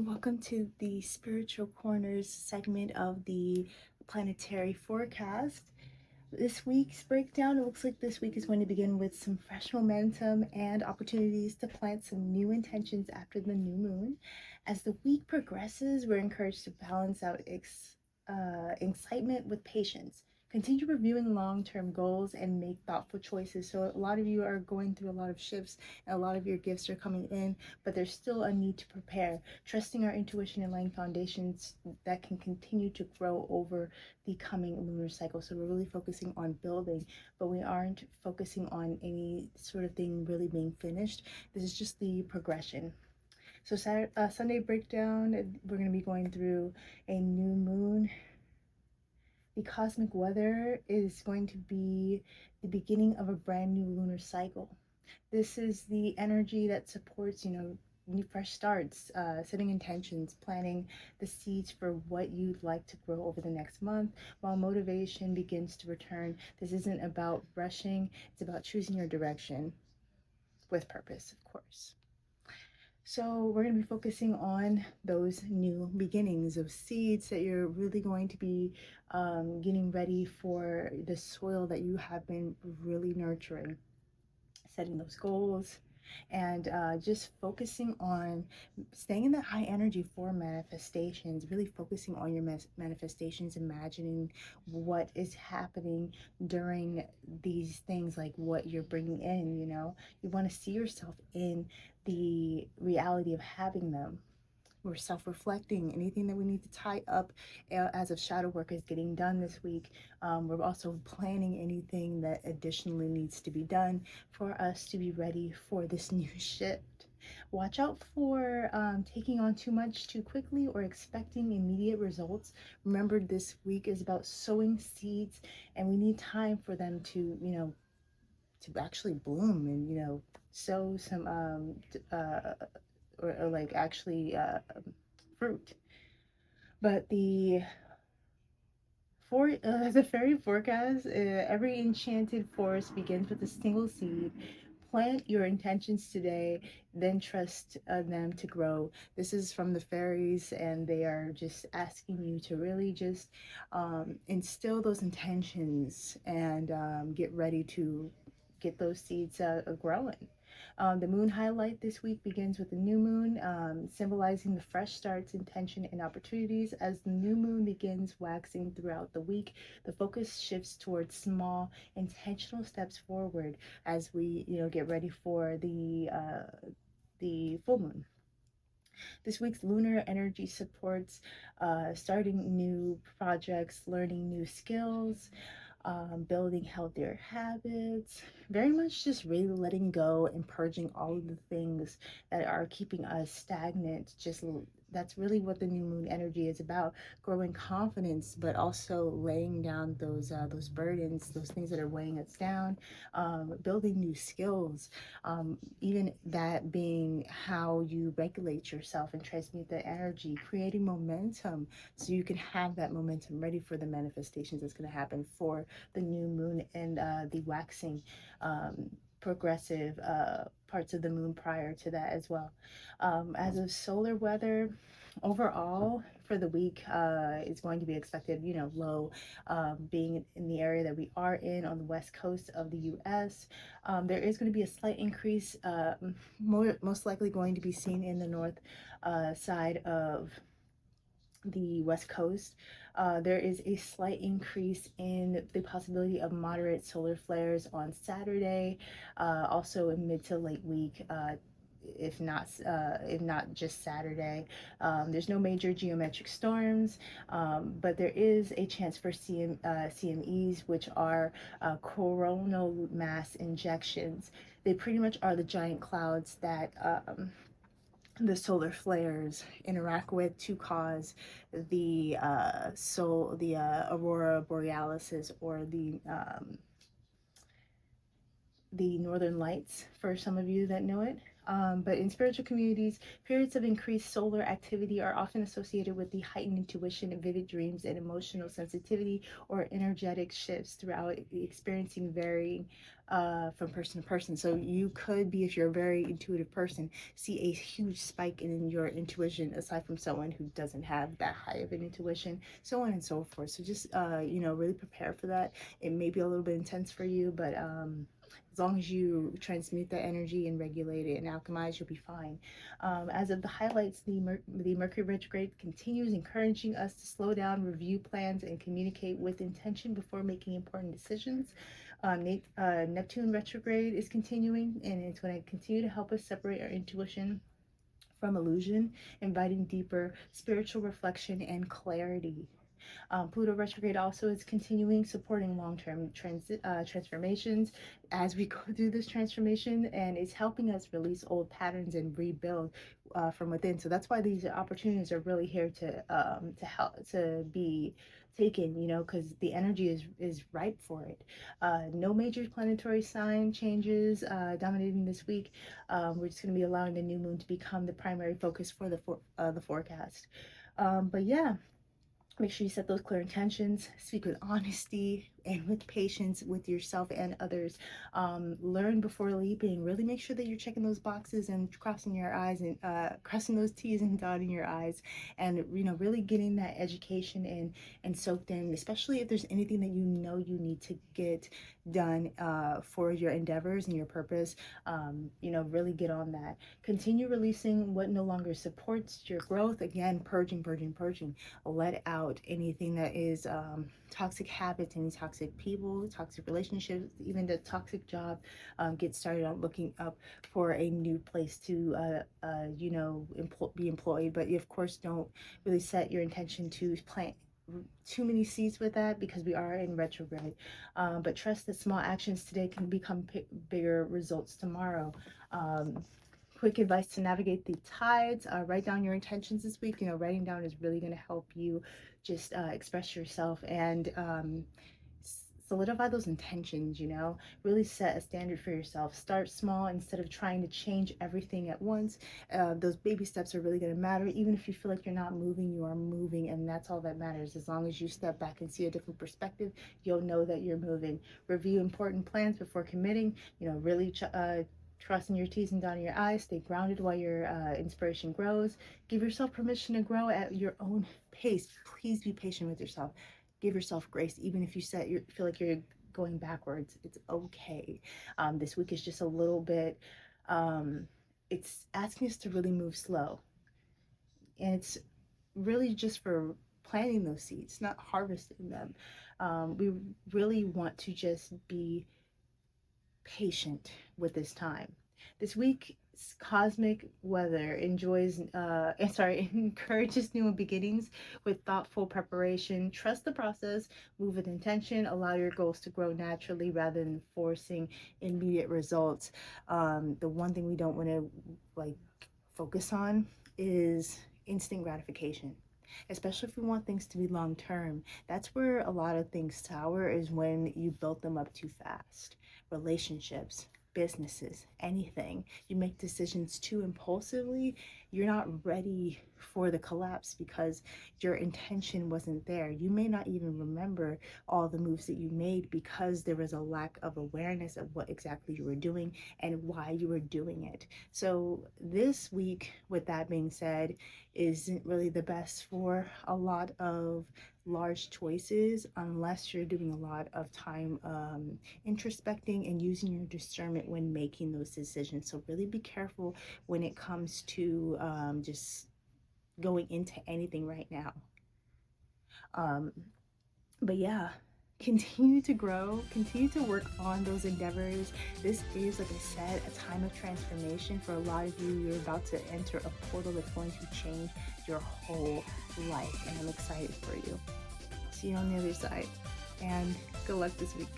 welcome to the Spiritual Corners segment of the Planetary Forecast. This week's breakdown, it looks like this week is going to begin with some fresh momentum and opportunities to plant some new intentions after the new moon. As the week progresses, we're encouraged to balance out excitement with patience. Continue reviewing long-term goals and make thoughtful choices. So a lot of you are going through a lot of shifts and a lot of your gifts are coming in, but there's still a need to prepare, trusting our intuition and laying foundations that can continue to grow over the coming lunar cycle. So we're really focusing on building, but we aren't focusing on any sort of thing really being finished. This is just the progression. So Sunday breakdown, we're going to be going through a new moon. The cosmic weather is going to be the beginning of a brand new lunar cycle. This is the energy that supports, new fresh starts, setting intentions, planting the seeds for what you'd like to grow over the next month. While motivation begins to return, this isn't about rushing, it's about choosing your direction with purpose, of course. So we're going to be focusing on those new beginnings of seeds that you're really going to be getting ready for the soil that you have been really nurturing, setting those goals, and just focusing on staying in that high energy for manifestations, really focusing on your manifestations, imagining what is happening during these things, like what you're bringing in. You want to see yourself in the reality of having them. We're self-reflecting. Anything that we need to tie up as of shadow work is getting done this week. We're also planning anything that additionally needs to be done for us to be ready for this new shift. Watch out for taking on too much too quickly or expecting immediate results. Remember, this week is about sowing seeds, and we need time for them to actually bloom and sow some or like actually fruit. But the fairy forecast, every enchanted forest begins with a single seed. Plant your intentions today, then trust them to grow. This is from the fairies, and they are just asking you to really just instill those intentions and get ready to get those seeds growing. The moon highlight this week begins with the new moon, symbolizing the fresh starts, intention, and opportunities. As the new moon begins waxing throughout the week, the focus shifts towards small, intentional steps forward as we, get ready for the full moon. This week's lunar energy supports starting new projects, learning new skills, building healthier habits, very much just really letting go and purging all of the things that are keeping us stagnant. That's really what the new moon energy is about: growing confidence, but also laying down those burdens, those things that are weighing us down, building new skills, even that being how you regulate yourself and transmute the energy, creating momentum so you can have that momentum ready for the manifestations that's going to happen for the new moon and the waxing progressive parts of the moon prior to that as well. As of solar weather, overall for the week is going to be expected, low, being in the area that we are in on the west coast of the US. There is going to be a slight increase, most likely going to be seen in the north side of the west coast. There is a slight increase in the possibility of moderate solar flares on Saturday, also in mid to late week, if not just Saturday. There's no major geometric storms, but there is a chance for CMEs, which are coronal mass injections. They pretty much are the giant clouds that the solar flares interact with to cause the aurora borealis, or the northern lights, for some of you that know it. But in spiritual communities, periods of increased solar activity are often associated with the heightened intuition, vivid dreams, and emotional sensitivity or energetic shifts throughout experiencing varying from person to person. So you could be, if you're a very intuitive person, see a huge spike in your intuition aside from someone who doesn't have that high of an intuition, so on and so forth. So just, really prepare for that. It may be a little bit intense for you, but as long as you transmute that energy and regulate it and alchemize, you'll be fine. As of the highlights, the Mercury retrograde continues encouraging us to slow down, review plans, and communicate with intention before making important decisions. Neptune retrograde is continuing, and it's going to continue to help us separate our intuition from illusion, inviting deeper spiritual reflection and clarity. Pluto retrograde also is continuing, supporting long-term transformations as we go through this transformation, and it's helping us release old patterns and rebuild from within. So that's why these opportunities are really here to help to be taken, because the energy is ripe for it. No major planetary sign changes dominating this week. We're just going to be allowing the new moon to become the primary focus for the forecast. But yeah, make sure you set those clear intentions, speak with honesty and with patience with yourself and others. Learn before leaping. Really make sure that you're checking those boxes and crossing your eyes and crossing those T's and dotting your I's, and really getting that education and soaked in, especially if there's anything that you need to get done for your endeavors and your purpose. Really get on that. Continue releasing what no longer supports your growth. Again, purging, purging, purging. Let out anything that is toxic habits, any toxic people, toxic relationships, even the toxic job. Get started on looking up for a new place to be employed, but you of course don't really set your intention to plant too many seeds with that, because we are in retrograde. But trust that small actions today can become bigger results tomorrow. Quick advice to navigate the tides: write down your intentions this week. Writing down is really going to help you just express yourself and solidify those intentions. Really set a standard for yourself. Start small instead of trying to change everything at once. Those baby steps are really going to matter. Even if you feel like you're not moving, you are moving, and that's all that matters. As long as you step back and see a different perspective, you'll know that you're moving. Review important plans before committing. Really crossing your T's and dotting your I's. Stay grounded while your inspiration grows. Give yourself permission to grow at your own pace. Please be patient with yourself. Give yourself grace, even if you feel like you're going backwards. It's okay. This week is just a little bit. It's asking us to really move slow, and it's really just for planting those seeds, not harvesting them. We really want to just be patient with this time. This week's cosmic weather encourages new beginnings with thoughtful preparation. Trust the process, move with intention, allow your goals to grow naturally rather than forcing immediate results. The one thing we don't want to focus on is instant gratification, especially if we want things to be long term. That's where a lot of things sour, is when you build them up too fast. Relationships, businesses, anything. You make decisions too impulsively, you're not ready for the collapse because your intention wasn't there. You may not even remember all the moves that you made because there was a lack of awareness of what exactly you were doing and why you were doing it. So this week, with that being said, isn't really the best for a lot of large choices unless you're doing a lot of time introspecting and using your discernment when making those decisions. So really be careful when it comes to just going into anything right now. But yeah, continue to grow, continue to work on those endeavors. This is, like I said, a time of transformation for a lot of you. You're about to enter a portal that's going to change your whole life, and I'm excited for you. See you on the other side, and good luck this week.